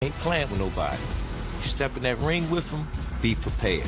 ain't playing with nobody. You step in that ring with him, be prepared.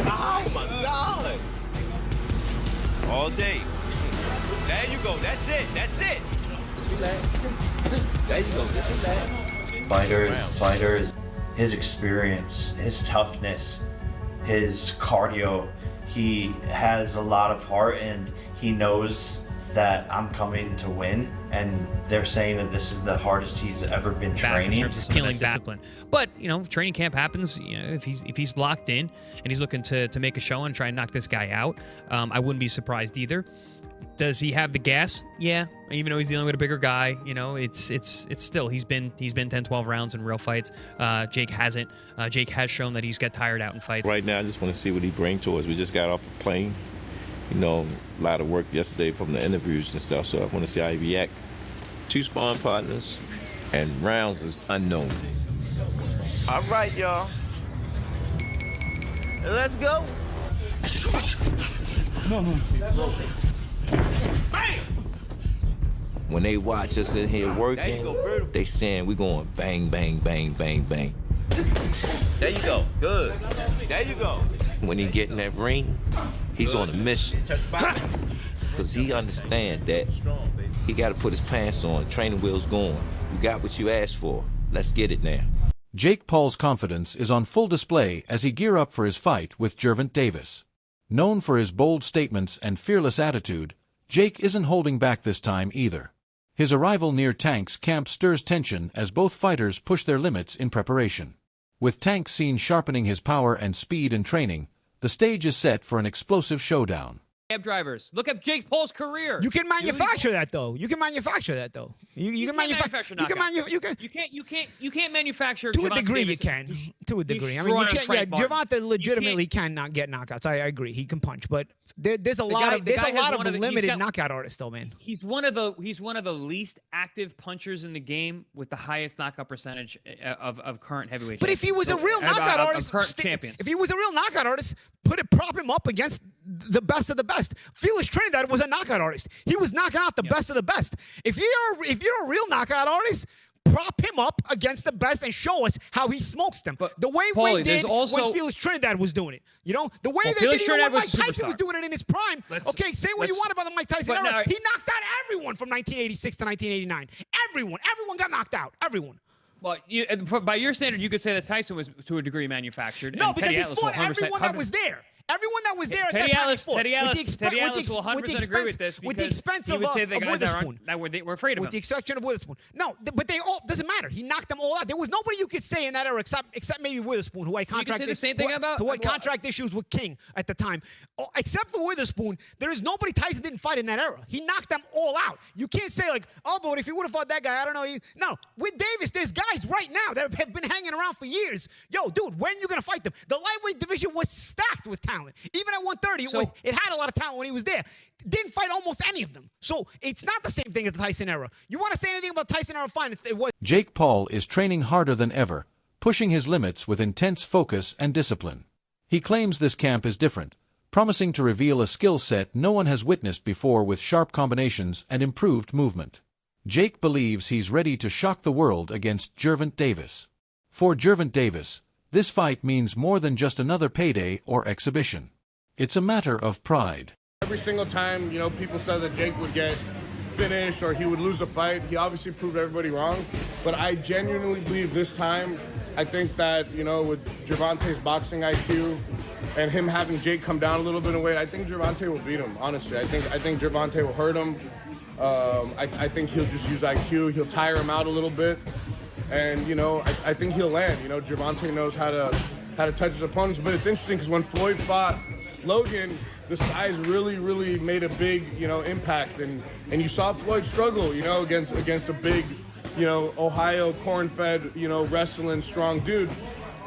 Oh my God! All day. There you go. That's it. That's it. There you go. Fighters, his experience, his toughness, his cardio, he has a lot of heart, and he knows that I'm coming to win, and they're saying that this is the hardest he's ever been training. In terms of killing discipline. But, you know, training camp happens, you know, if he's locked in and he's looking to make a show and try and knock this guy out, I wouldn't be surprised either. Does he have the gas? Yeah. Even though he's dealing with a bigger guy, you know, it's still, he's been 10, 12 rounds in real fights. Jake hasn't. Jake has shown that he's got tired out in fights. Right now, I just want to see what he brings to us. We just got off the plane. You know, a lot of work yesterday from the interviews and stuff, so I want to see how he react. 2 sparring partners, and rounds is unknown. All right, y'all. Let's go. Bang! When they watch us in here working, they saying we going bang, bang, bang, bang, bang. There you go. Good. There you go. When he get in that ring, he's on a mission. Because he understand that he got to put his pants on, training wheels going. You got what you asked for. Let's get it now. Jake Paul's confidence is on full display as he gear up for his fight with Gervonta Davis. Known for his bold statements and fearless attitude, Jake isn't holding back this time either. His arrival near Tank's camp stirs tension as both fighters push their limits in preparation. With Tank seen sharpening his power and speed in training, the stage is set for an explosive showdown. Cab drivers. Look up Jake Paul's career. You can manufacture that though. You can manufacture that though. You can manufacture. You can't manufacture. To a Gervonta degree, Davis. you can. To a degree. I mean, you can't. Yeah, Gervonta legitimately cannot get knockouts. I agree. He can punch, but there's a lot of limited knockout artists though, man. He's one of the least active punchers in the game with the highest knockout percentage of current heavyweight. But if he was a real knockout artist, if he was a real knockout artist, prop him up against the best of the best. Felix Trinidad was a knockout artist. He was knocking out the best of the best. If you're a real knockout artist, prop him up against the best and show us how he smokes them. But the way we did when Felix Trinidad was doing it. You know? The way they did it when Mike Tyson was doing it in his prime. Say what you want about the Mike Tyson era. He knocked out everyone from 1986 to 1989. Everyone got knocked out. Everyone. Well, by your standard, you could say that Tyson was, to a degree, manufactured. No, because he fought everyone that was there. Everyone that was there at that time fought. Teddy Ellis will 100% agree with this. With the expense of Witherspoon. That were afraid of him. With the exception of Witherspoon. No, but they all, doesn't matter. He knocked them all out. There was nobody you could say in that era except maybe Witherspoon, who had contract issues with King at the time. Except for Witherspoon, there is nobody Tyson didn't fight in that era. He knocked them all out. You can't say like, oh, but if he would have fought that guy, I don't know. No, with Davis, there's guys right now that have been hanging around for years. Yo, dude, when are you going to fight them? The lightweight division was stacked with talent. Even at 130, it had a lot of talent when he was there. Didn't fight almost any of them. So it's not the same thing as the Tyson era. You want to say anything about Tyson era? Fine. It was. Jake Paul is training harder than ever, pushing his limits with intense focus and discipline. He claims this camp is different, promising to reveal a skill set no one has witnessed before with sharp combinations and improved movement. Jake believes he's ready to shock the world against Gervonta Davis. For Gervonta Davis, this fight means more than just another payday or exhibition. It's a matter of pride. Every single time, you know, people said that Jake would get finished or he would lose a fight. He obviously proved everybody wrong. But I genuinely believe this time, I think that, you know, with Gervonta's boxing IQ and him having Jake come down a little bit in weight, I think Gervonta will beat him, honestly. I think Gervonta will hurt him. I think he'll just use IQ. He'll tire him out a little bit. And, you know, I think he'll land. You know, Gervonta knows how to touch his opponents. But it's interesting because when Floyd fought Logan, the size really made a big, you know, impact. And you saw Floyd struggle, you know, against a big, you know, Ohio corn-fed, you know, wrestling strong dude.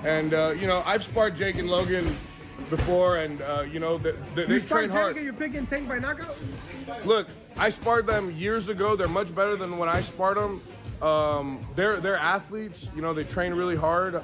And, you know, I've sparred Jake and Logan before, and, you know, they train hard. You're picking Tank by knockout? Look, I sparred them years ago. They're much better than when I sparred them. They're athletes, you know, they train really hard.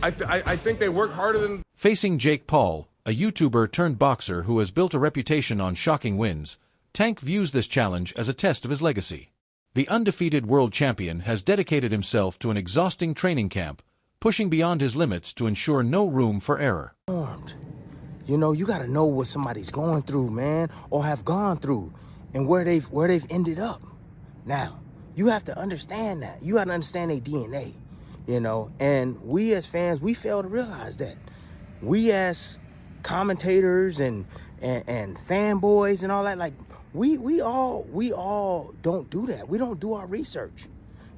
I think they work harder than... Facing Jake Paul, a YouTuber turned boxer who has built a reputation on shocking wins, Tank views this challenge as a test of his legacy. The undefeated world champion has dedicated himself to an exhausting training camp, pushing beyond his limits to ensure no room for error. You know, you got to know what somebody's going through, man, or have gone through, and where they've ended up. Now, you have to understand that. You got to understand their DNA, you know. And we as fans, we fail to realize that. We as commentators and fanboys and all that, like, we all don't do that. We don't do our research.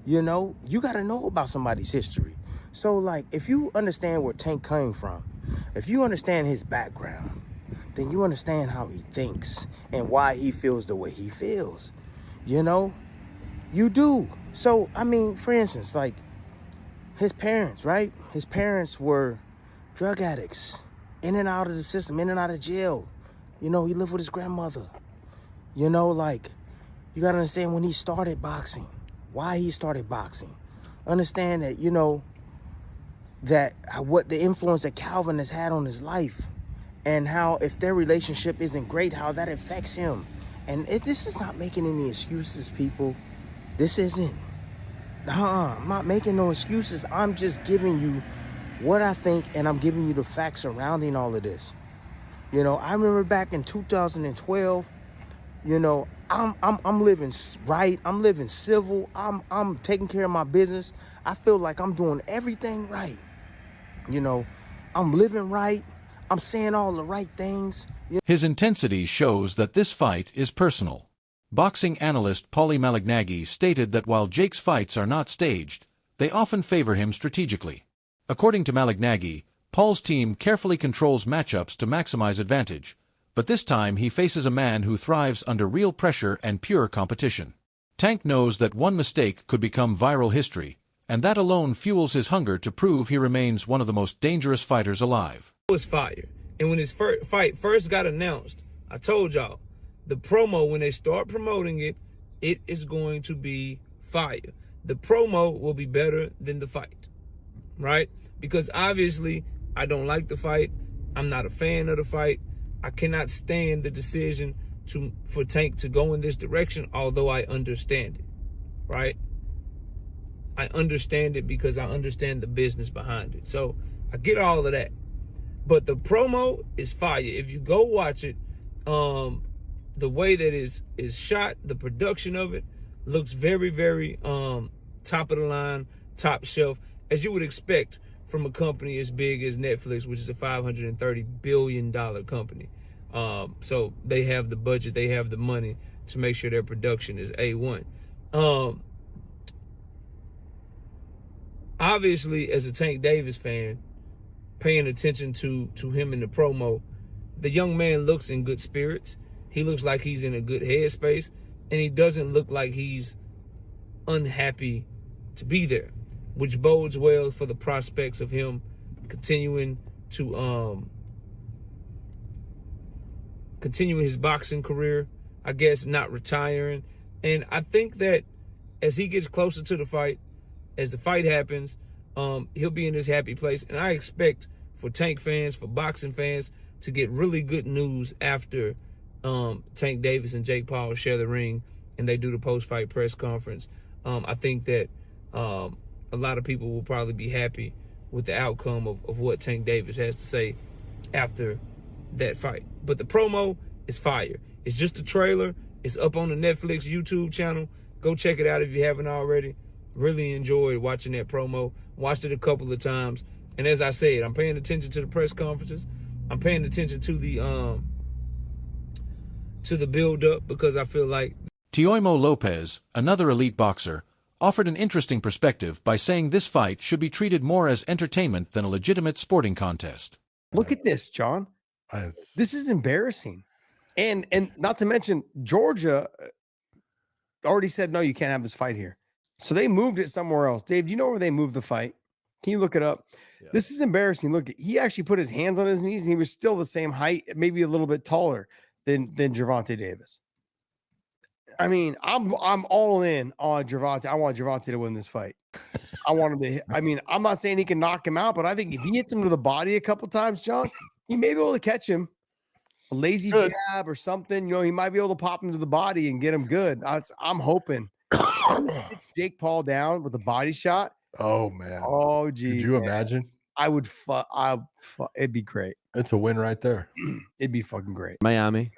You know, you got to know about somebody's history. So, like, if you understand where Tank came from, if you understand his background, then you understand how he thinks and why he feels the way he feels. You know, you do. So, I mean, for instance, like, his parents, right? His parents were drug addicts, in and out of the system, in and out of jail. You know, he lived with his grandmother. You know, like, you got to understand when he started boxing, why he started boxing. Understand that, you know, that what the influence that Calvin has had on his life, and how if their relationship isn't great, how that affects him. And this is not making any excuses, people. This isn't. I'm not making no excuses. I'm just giving you what I think, and I'm giving you the facts surrounding all of this. You know, I remember back in 2012, you know, I'm living right. I'm living civil. I'm taking care of my business. I feel like I'm doing everything right. You know, I'm living right. I'm saying all the right things. His intensity shows that this fight is personal. Boxing analyst Paulie Malignaggi stated that while Jake's fights are not staged, they often favor him strategically. According to Malignaggi, Paul's team carefully controls matchups to maximize advantage, but this time he faces a man who thrives under real pressure and pure competition. Tank knows that one mistake could become viral history, and that alone fuels his hunger to prove he remains one of the most dangerous fighters alive. It was fire. And when his fight first got announced, I told y'all, the promo, when they start promoting it, it is going to be fire. The promo will be better than the fight, right? Because obviously, I don't like the fight. I'm not a fan of the fight. I cannot stand the decision for Tank to go in this direction, although I understand it, right? I understand it because I understand the business behind it. So I get all of that. But the promo is fire. If you go watch it, the way that is shot, the production of it looks very, very top of the line, top shelf, as you would expect from a company as big as Netflix, which is a $530 billion company. So they have the budget, they have the money to make sure their production is A1. Obviously, as a Tank Davis fan, paying attention to him in the promo, the young man looks in good spirits. He looks like he's in a good headspace, and he doesn't look like he's unhappy to be there, which bodes well for the prospects of him continuing his boxing career, I guess, not retiring. And I think that as he gets closer to the fight, as the fight happens, he'll be in this happy place. And I expect for Tank fans, for boxing fans, to get really good news after Tank Davis and Jake Paul share the ring and they do the post-fight press conference. I think that a lot of people will probably be happy with the outcome of what Tank Davis has to say after that fight. But the promo is fire. It's just a trailer. It's up on the Netflix YouTube channel. Go check it out if you haven't already. Really enjoyed watching that promo. Watched it a couple of times. And as I said, I'm paying attention to the press conferences. I'm paying attention to the build-up because I feel like Teoimo Lopez, another elite boxer, offered an interesting perspective by saying this fight should be treated more as entertainment than a legitimate sporting contest. Look at this, John. This is embarrassing. And not to mention, Georgia already said, no, you can't have this fight here. So they moved it somewhere else. Dave, do you know where they moved the fight? Can you look it up? Yeah. This is embarrassing. Look, he actually put his hands on his knees and he was still the same height, maybe a little bit taller than Gervonta Davis. I mean, I'm all in on Gervonta. I want Gervonta to win this fight. I want him to. I mean, I'm not saying he can knock him out, but I think if he hits him to the body a couple times, John, he may be able to catch him. A lazy jab or something, you know, he might be able to pop him to the body and get him good. I'm hoping Jake Paul down with a body shot. Oh man. Oh geez. Could you imagine? I would it'd be great. It's a win right there. It'd be fucking great. Miami.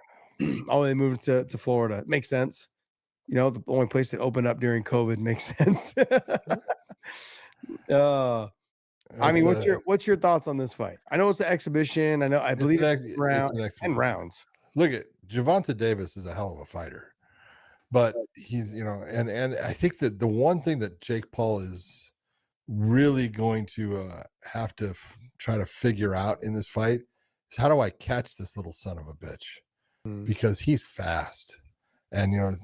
Oh, they moved to Florida. Makes sense. You know, the only place that opened up during COVID makes sense. I mean, what's your thoughts on this fight? I know it's an exhibition. I believe it's 10 rounds. Look at Gervonta Davis is a hell of a fighter, but he's, you know, and I think that the one thing that Jake Paul is really going to have to try to figure out in this fight is how do I catch this little son of a bitch, because he's fast, and you know,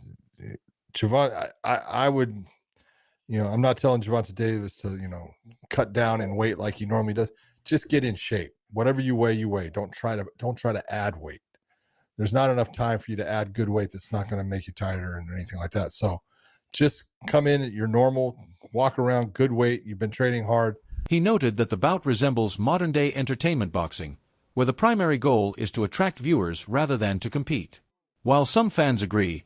Gervonta, I would. You know, I'm not telling Gervonta Davis to, you know, cut down and weight like he normally does. Just get in shape. Whatever you weigh, you weigh. Don't try to add weight. There's not enough time for you to add good weight that's not going to make you tighter and anything like that. So just come in at your normal, walk around, good weight. You've been training hard. He noted that the bout resembles modern-day entertainment boxing, where the primary goal is to attract viewers rather than to compete. While some fans agree,